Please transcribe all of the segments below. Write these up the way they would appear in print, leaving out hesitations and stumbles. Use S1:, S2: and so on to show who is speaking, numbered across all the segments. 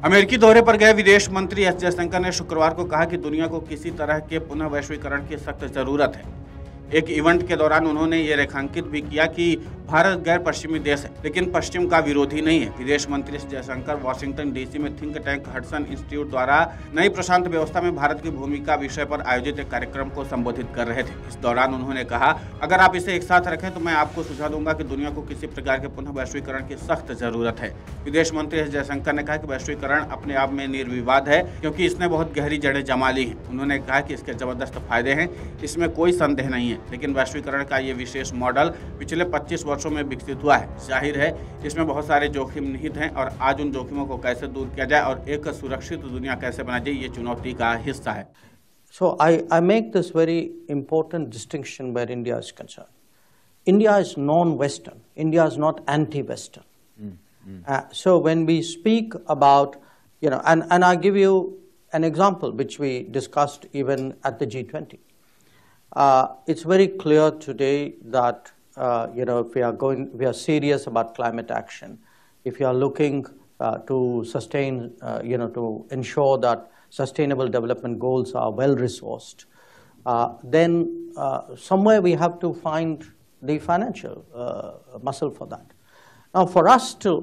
S1: अमेरिकी दौरे पर गए विदेश मंत्री एस जयशंकर ने शुक्रवार को कहा कि दुनिया को किसी तरह के पुनः वैश्वीकरण की सख्त जरूरत है। एक इवेंट के दौरान उन्होंने ये रेखांकित भी किया कि भारत गैर पश्चिमी देश है, लेकिन पश्चिम का विरोधी नहीं है। विदेश मंत्री एस जयशंकर वाशिंगटन डीसी में थिंक टैंक हडसन इंस्टीट्यूट द्वारा नई प्रशांत व्यवस्था में भारत की भूमिका विषय पर आयोजित एक कार्यक्रम को संबोधित कर रहे थे। इस दौरान उन्होंने कहा, अगर आप इसे एक साथ रखें तो मैं आपको सुझाव दूंगा कि दुनिया को किसी प्रकार के पुनः वैश्वीकरण की सख्त जरूरत है। विदेश मंत्री एस जयशंकर ने कहा कि वैश्वीकरण अपने आप में निर्विवाद है, क्योंकि इसने बहुत गहरी जड़ें जमा ली हैं। उन्होंने कहा कि इसके जबरदस्त फायदे हैं, इसमें कोई संदेह नहीं है, लेकिन वैश्वीकरण का ये विशेष मॉडल पिछले 25 वर्षों में विकसित हुआ है। जाहिर है इसमें बहुत सारे जोखिम निहित हैं और आज उन जोखिमों को कैसे दूर किया जाए और एक सुरक्षित दुनिया कैसे बनाई जाए, ये चुनौती का हिस्सा है।
S2: So I make this very important distinction where India is concerned. India is non-Western. India is not anti-Western. So when we speak about, and I give you an example which we discussed even at the G20. It's very clear today that if we are serious about climate action, if you are looking to sustain, to ensure that sustainable development goals are well resourced, then somewhere we have to find the financial muscle for that. Now, for us too,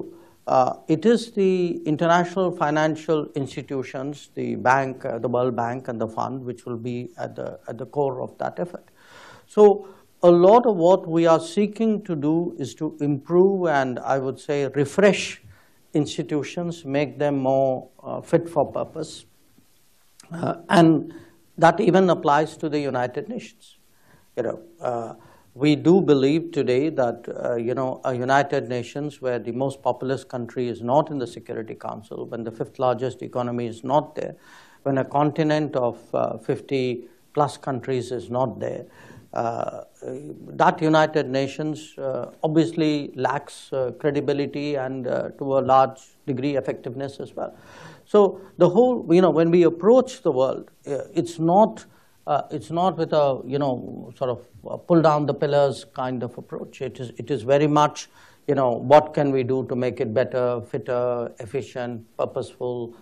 S2: it is the international financial institutions, the bank, the World Bank and the fund, which will be at the core of that effort. So a lot of what we are seeking to do is to improve and I would say refresh institutions, make them more fit for purpose. And that even applies to the United Nations. We do believe today that, a United Nations where the most populous country is not in the Security Council, when the 5th largest economy is not there, when a continent of 50 plus countries is not there, that United Nations obviously lacks credibility and to a large degree effectiveness as well. So the whole, when we approach the world, it's not with a, sort of pull down the pillars kind of approach. It is very much, what can we do to make it better, fitter, efficient, purposeful.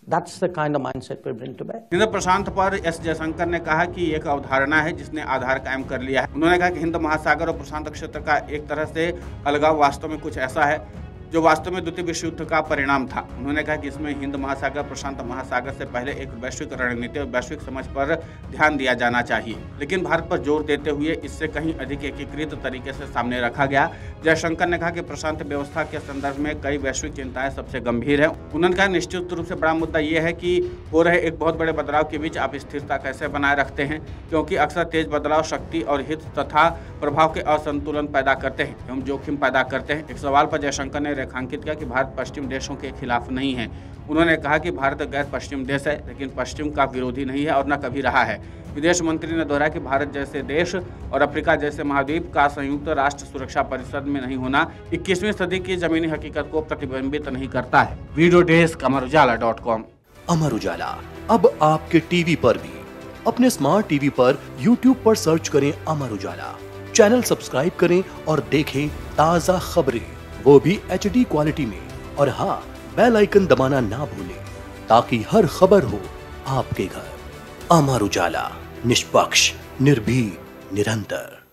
S2: That's the kind of mindset we bring to bear.
S1: Hind प्रशांत पर S Jaishankar ने कहा कि एक अवधारणा है जिसने आधार कायम कर लिया है। उन्होंने कहा कि हिंद महासागर और प्रशांत क्षेत्र का एक तरह से अलगाव वास्तव में कुछ ऐसा है जो वास्तव में द्वितीय विश्व युद्ध का परिणाम था। उन्होंने कहा कि इसमें हिंद महासागर प्रशांत महासागर से पहले एक वैश्विक रणनीति और वैश्विक समझ पर ध्यान दिया जाना चाहिए, लेकिन भारत पर जोर देते हुए इससे कहीं अधिक एकीकृत तरीके से सामने रखा गया। जयशंकर ने कहा कि प्रशांत व्यवस्था के संदर्भ में कई वैश्विक चिंताएं सबसे गंभीर है। उन्होंने कहा निश्चित रूप से बड़ा मुद्दा यह है कि हो रहे एक बहुत बड़े बदलाव के बीच आप स्थिरता कैसे बनाए रखते हैं, क्योंकि अक्सर तेज बदलाव शक्ति और हित तथा प्रभाव के असंतुलन पैदा करते हैं एवं जोखिम पैदा करते हैं। एक सवाल पर जयशंकर ने रेखांकित किया कि भारत पश्चिम देशों के खिलाफ नहीं है। उन्होंने कहा कि भारत गैर पश्चिम देश है, लेकिन पश्चिम का विरोधी नहीं है और न कभी रहा है। विदेश मंत्री ने दोहराया कि भारत जैसे देश और अफ्रीका जैसे महाद्वीप का संयुक्त राष्ट्र सुरक्षा परिषद में नहीं होना 21वीं सदी की जमीनी हकीकत को प्रतिबिंबित नहीं करता है। Video desk अमरउजाला.com।
S3: अमर उजाला अब आपके टीवी पर भी। अपने स्मार्ट टीवी पर YouTube पर सर्च करें अमर उजाला, चैनल सब्सक्राइब करें और देखें ताज़ा खबरें, वो भी HD क्वालिटी में। और हाँ, बेल आइकन दबाना ना भूलें ताकि हर खबर हो आपके घर। अमर उजाला, निष्पक्ष, निर्भीक, निरंतर।